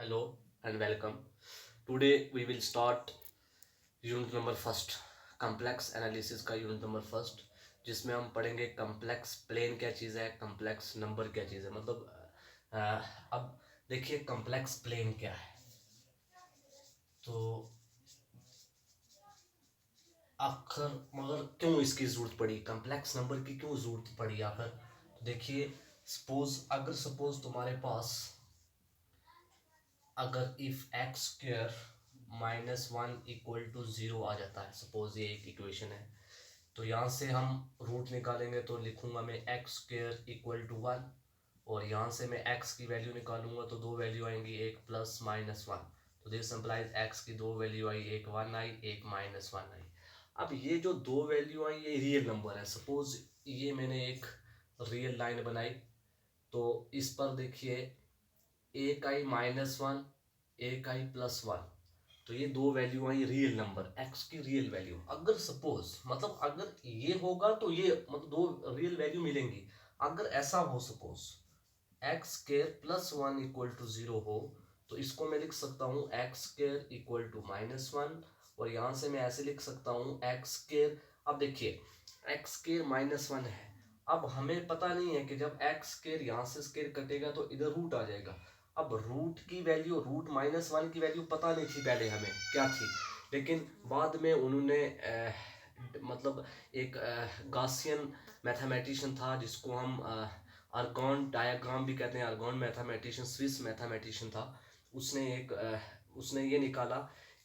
Hello and welcome. Today we will start unit number first, complex analysis का unit number first, जिसमें हम पढ़ेंगे complex plane क्या चीज़ है, कम्प्लेक्स नंबर क्या चीज़ है। मतलब अब देखिए कम्प्लेक्स प्लेन क्या है। तो आखिर मगर क्यों इसकी ज़रूरत पड़ी, कम्प्लेक्स नंबर की क्यों ज़रूरत पड़ी आखिर। तो देखिए सपोज तुम्हारे पास अगर if x square -1 equal to 0 आ जाता है, सपोज ये एक इक्वेशन है, तो यहाँ से हम रूट निकालेंगे तो लिखूंगा मैं एक्स स्क्र इक्वल टू 1, और यहाँ से मैं एक्स की वैल्यू निकालूंगा तो दो वैल्यू आएंगी, एक प्लस -1। तो दिस इंप्लाइज एक्स की दो वैल्यू आई, एक 1 आई एक -1 आई। अब ये जो दो वैल्यू आई ये रियल नंबर है। सपोज ये मैंने एक रियल लाइन बनाई, तो इस पर देखिए एक आई -1, एक आई +1। तो ये दो value I real number, x की रियल वैल्यू। अगर सपोज मतलब अगर ये होगा तो ये मतलब दो रियल वैल्यू मिलेंगी। अगर ऐसा हो suppose x square +1 equal to 0 हो, तो इसको मैं लिख सकता हूँ एक्स स्क्र इक्वल टू -1, और यहां से मैं ऐसे लिख सकता हूँ एक्स स्क्र। अब देखिए एक्स स्क्र -1 है। अब हमें पता नहीं है कि जब एक्स स्क्र यहाँ से स्क्र कटेगा तो इधर रूट आ जाएगा। अब रूट की वैल्यू, रूट -1 की वैल्यू पता नहीं थी पहले हमें क्या थी, लेकिन बाद में उन्होंने मतलब एक गासियन मैथमेटिशियन था जिसको हम अर्गॉन डायग्राम भी कहते हैं, अर्गॉन मैथमेटिशियन, स्विस मैथमेटिशियन था। उसने ये निकाला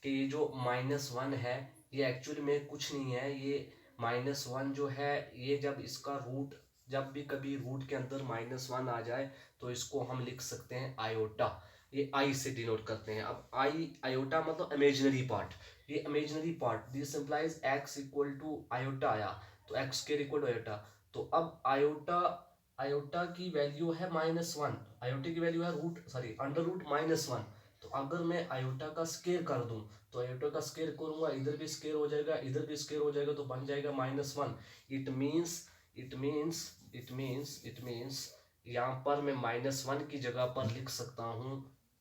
कि ये जो -1 है ये एक्चुअली में कुछ नहीं है। ये -1 जो है ये जब इसका रूट, जब भी कभी रूट के अंदर -1 आ जाए तो इसको हम लिख सकते हैं आयोटा। ये आई से डिनोट करते हैं। अब आई आयोटा मतलब इमेजिनरी पार्ट, ये imaginary part, this implies x equal to iota आया, तो x square equal to iota. तो अब आयोटा, आयोटा की वैल्यू है -1, आयोटा की वैल्यू है √1। तो अगर मैं आयोटा का स्क्वायर कर दूं, तो आयोटा का स्क्वायर करूंगा, इधर भी स्क्वायर हो जाएगा, इधर भी स्क्वायर हो जाएगा, तो बन जाएगा -1। इट मींस इट मींस यहाँ पर मैं -1 की जगह पर लिख सकता हूँ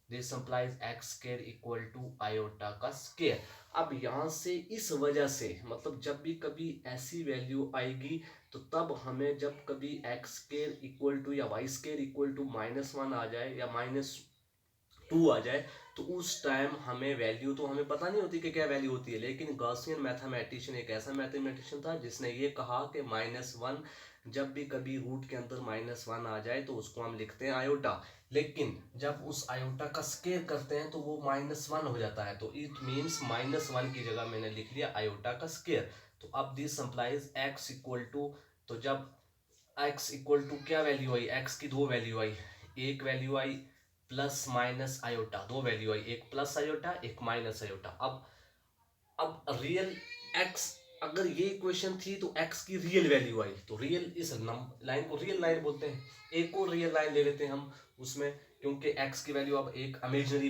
this implies x square equal to iota का स्क्वायर। अब यहाँ से इस वजह से मतलब जब भी कभी ऐसी वैल्यू आएगी तो तब हमें जब कभी एक्स स्क्वायर इक्वल टू या वाई स्क्वायर इक्वल टू -1 आ जाए या -2 आ जाए, तो उस टाइम हमें वैल्यू तो हमें पता नहीं होती कि क्या वैल्यू होती है। लेकिन गॉसियन मैथमेटिशियन एक ऐसा मैथमेटिशियन था जिसने ये कहा कि -1 जब भी कभी रूट के अंदर -1 आ जाए तो उसको हम लिखते हैं आयोटा। लेकिन जब उस आयोटा का स्क्वायर करते हैं तो वो -1 हो जाता है, तो इट मीन्स -1 की जगह मैंने लिख लिया आयोटा का स्क्वायर। तो अब this implies x equal to, तो जब एक्स इक्वल टू क्या वैल्यू आई, एक्स की दो वैल्यू आई, एक वैल्यू आई प्लस माइनस आयोटा, दो वैल्यू आई, एक प्लस आयोटा एक माइनस आयोटा। अब रियल एक्स, अगर ये इक्वेशन थी तो एक्स की रियल वैल्यू आई, तो रियल इस लाइन को रियल लाइन बोलते हैं। एक और रियल लाइन ले लेते हैं हम उसमें, क्योंकि एक्स की वैल्यू अब एक इमेजिनरी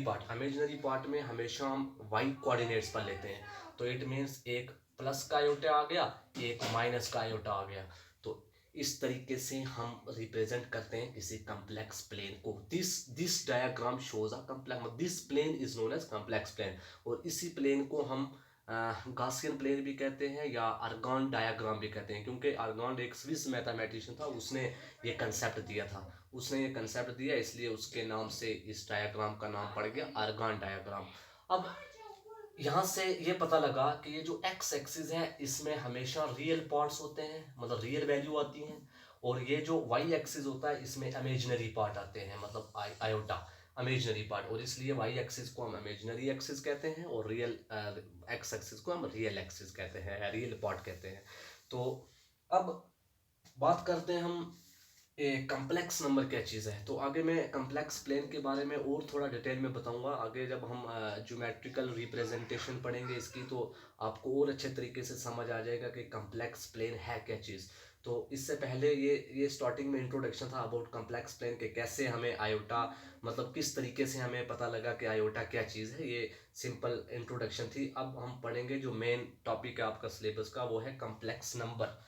पार्ट में हमेशा हम वाई कोऑर्डिनेट्स पर लेते हैं। तो इट मीन्स एक प्लस का आयोटा आ गया, एक माइनस का आयोटा आ गया। तो इस तरीके से हम रिप्रेजेंट करते हैं किसी कम्प्लेक्स प्लेन को। This diagram shows a complex, this plane is known as complex plane. और इसी प्लेन को हम गासियन प्लेन भी कहते हैं या अर्गॉन डायग्राम भी कहते हैं, क्योंकि अर्गॉन एक स्विस मैथमेटिशियन था, उसने ये कंसेप्ट दिया था, उसने ये कंसेप्ट दिया, इसलिए उसके नाम से इस डायग्राम का नाम पड़ गया अर्गॉन डायग्राम। अब यहाँ से ये पता लगा कि ये जो एक्स एक्सिस है इसमें हमेशा रियल पार्ट्स होते हैं, मतलब रियल वैल्यू आती हैं, और ये जो वाई एक्सिस होता है इसमें इमेजिनरी पार्ट आते हैं, मतलब आयोटा इमेजिनरी पार्ट। और इसलिए वाई एक्सिस को हम इमेजिनरी एक्सिस कहते हैं और रियल एक्स एक्सिस को हम रियल एक्सिस कहते हैं, रियल पार्ट कहते हैं। तो अब बात करते हैं हम कम्प्लेक्स नंबर क्या चीज़ है। तो आगे मैं कम्प्लेक्स प्लेन के बारे में और थोड़ा डिटेल में बताऊंगा। आगे जब हम ज्योमेट्रिकल रिप्रेजेंटेशन पढ़ेंगे इसकी, तो आपको और अच्छे तरीके से समझ आ जाएगा कि कम्प्लेक्स प्लेन है क्या चीज़। तो इससे पहले ये स्टार्टिंग में इंट्रोडक्शन था अबाउट कम्प्लेक्स प्लेन के, कैसे हमें आयोटा, मतलब किस तरीके से हमें पता लगा कि आयोटा क्या चीज़ है, ये सिंपल इंट्रोडक्शन थी। अब हम पढ़ेंगे जो मेन टॉपिक है आपका सिलेबस का, वो है कम्प्लेक्स नंबर।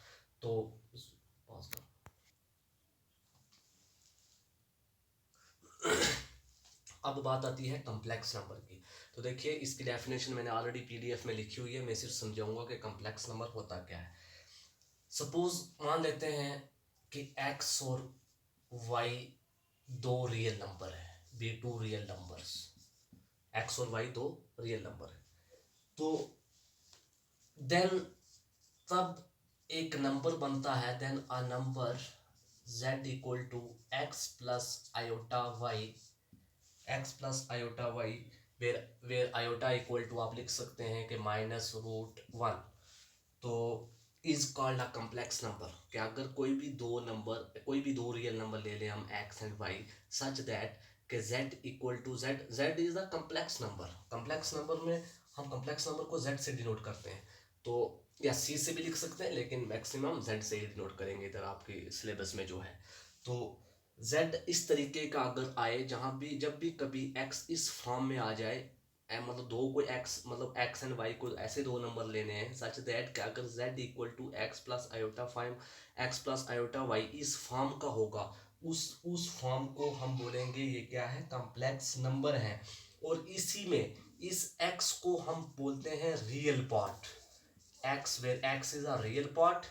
तो pause करो। अब बात आती है कम्प्लेक्स नंबर की। तो देखिए इसकी डेफिनेशन मैंने ऑलरेडी पीडीएफ में लिखी हुई है, मैं सिर्फ समझाऊंगा कि कम्प्लेक्स नंबर होता क्या है। सपोज मान लेते हैं कि एक्स और वाई दो रियल नंबर है, be two real numbers, x और वाई दो रियल नंबर है। तो देन तब एक नंबर बनता है, then a number z equal to x plus iota y, x plus iota y, where iota equal to आप लिख सकते हैं कि -√1, तो is called a complex number. कि अगर कोई भी दो नंबर, कोई भी दो रियल नंबर ले लें हम x and y, such that कि z equal to z is a complex number. Complex number में हम कम्प्लेक्स नंबर को z से डिनोट करते हैं, तो या c से भी लिख सकते हैं, लेकिन मैक्सिमम z से ही डिनोट करेंगे इधर आपके सिलेबस में जो है। तो z इस तरीके का अगर आए, जहां भी जब भी कभी x इस फॉर्म में आ जाए, मतलब दो को x, मतलब x एंड y को ऐसे दो नंबर लेने हैं सच दैट कि अगर z equal to x plus iota 5 x plus iota y इस फॉर्म का होगा, उस फॉर्म को हम बोलेंगे ये क्या है, कम्प्लेक्स नंबर है। और इसी में इस x को हम बोलते हैं real part, x where x is a real part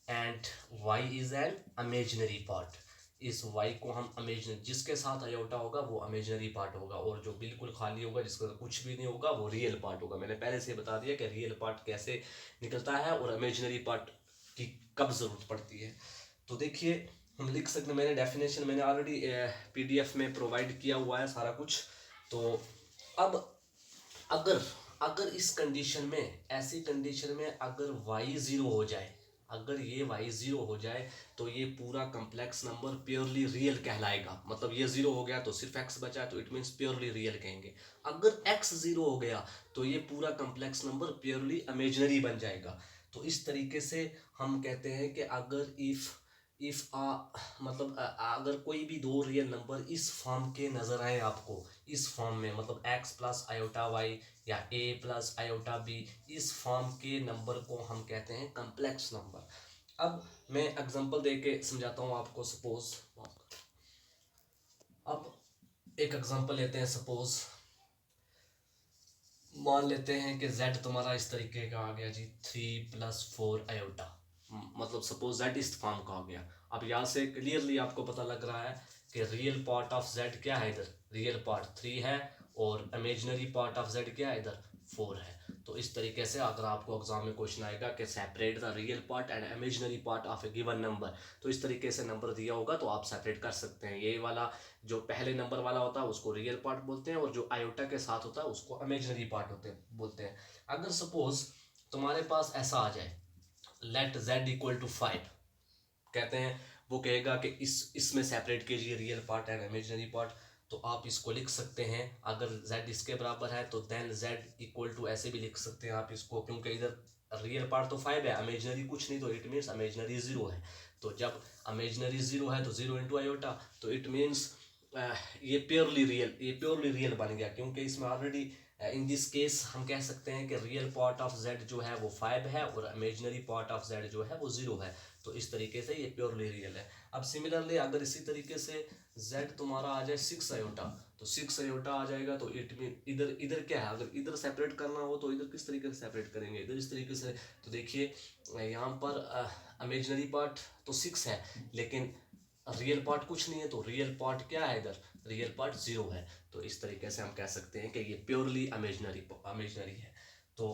and y is an imaginary part। इस y को हम इमेजिनरी, जिसके साथ आयोटा होगा वो इमेजिनरी पार्ट होगा, और जो बिल्कुल खाली होगा जिसका कुछ भी नहीं होगा वो रियल पार्ट होगा। मैंने पहले से बता दिया कि रियल पार्ट कैसे निकलता है और इमेजिनरी पार्ट की कब जरूरत पड़ती है। तो देखिए हम लिख सकते हैं, मैंने डेफिनेशन मैंने ऑलरेडी पीडीएफ में प्रोवाइड किया हुआ है सारा कुछ। तो अब अगर अगर इस कंडीशन में, ऐसी कंडीशन में अगर y जीरो हो जाए, अगर ये y जीरो हो जाए तो ये पूरा कम्प्लेक्स नंबर प्योरली रियल कहलाएगा। मतलब ये जीरो हो गया तो सिर्फ x बचा तो इट मीन्स प्योरली रियल कहेंगे। अगर x जीरो हो गया तो ये पूरा कम्प्लेक्स नंबर प्योरली इमेजिनरी बन जाएगा। तो इस तरीके से हम कहते हैं कि अगर इफ मतलब अगर कोई भी दो रियल नंबर इस फॉर्म के नजर आए आपको, इस फॉर्म में मतलब x प्लस आयोटा वाई या a प्लस आयोटा b, इस फॉर्म के नंबर को हम कहते हैं कम्प्लेक्स नंबर। अब मैं एग्जांपल दे के समझाता हूँ आपको। सपोज अब एक एग्जांपल लेते हैं। सपोज मान लेते हैं कि z तुम्हारा इस तरीके का आ गया जी, 3+4 आयोटा, मतलब सपोज z इस फॉर्म का आ गया। अब यहाँ से क्लियरली आपको पता लग रहा है कि रियल पार्ट ऑफ z क्या है, इधर रियल पार्ट 3 है और इमेजिनरी पार्ट ऑफ z क्या है, इधर 4 है। तो इस तरीके से अगर आपको एग्जाम में क्वेश्चन आएगा कि separate the real part and imaginary part of A given number, तो इस तरीके से नंबर दिया होगा तो आप सेपरेट कर सकते हैं। ये वाला जो पहले नंबर वाला होता है उसको रियल पार्ट बोलते हैं, और जो आयोटा के साथ होता है उसको इमेजिनरी पार्ट बोलते हैं। अगर सपोज तुम्हारे पास ऐसा आ जाए, लेट z इक्वल टू 5, कहते हैं वो कहेगा कि इसमें सेपरेट कीजिए real part and imaginary part, तो आप इसको लिख सकते हैं। अगर z इसके बराबर है तो देन z इक्वल टू ऐसे भी लिख सकते हैं आप इसको, क्योंकि इधर रियल पार्ट तो 5 है, इमेजिनरी कुछ नहीं, तो इट मीन्स इमेजिनरी 0 है। तो जब इमेजिनरी 0 है तो 0 इंटू आयोटा, तो इट मीन्स ये प्योरली रियल बन गया, क्योंकि इसमें ऑलरेडी इन दिस केस हम कह सकते हैं कि रियल पार्ट ऑफ z जो है वो 5 है और इमेजिनरी पार्ट ऑफ z जो है वो 0 है। तो इस तरीके से ये प्योरली रियल है। अब सिमिलरली अगर इसी तरीके से z तुम्हारा आ जाए 6 आयोटा, तो 6 आयोटा आ जाएगा, तो इट मीन इधर इधर क्या है, अगर इधर सेपरेट करना हो तो इधर किस तरीके से सेपरेट करेंगे, इधर इस तरीके से। तो देखिए यहाँ पर इमेजिनरी पार्ट तो 6 है लेकिन रियल पार्ट कुछ नहीं है, तो रियल पार्ट क्या है, इधर रियल पार्ट 0 है। तो इस तरीके से हम कह सकते हैं कि ये प्योरली इमेजिनरी है। तो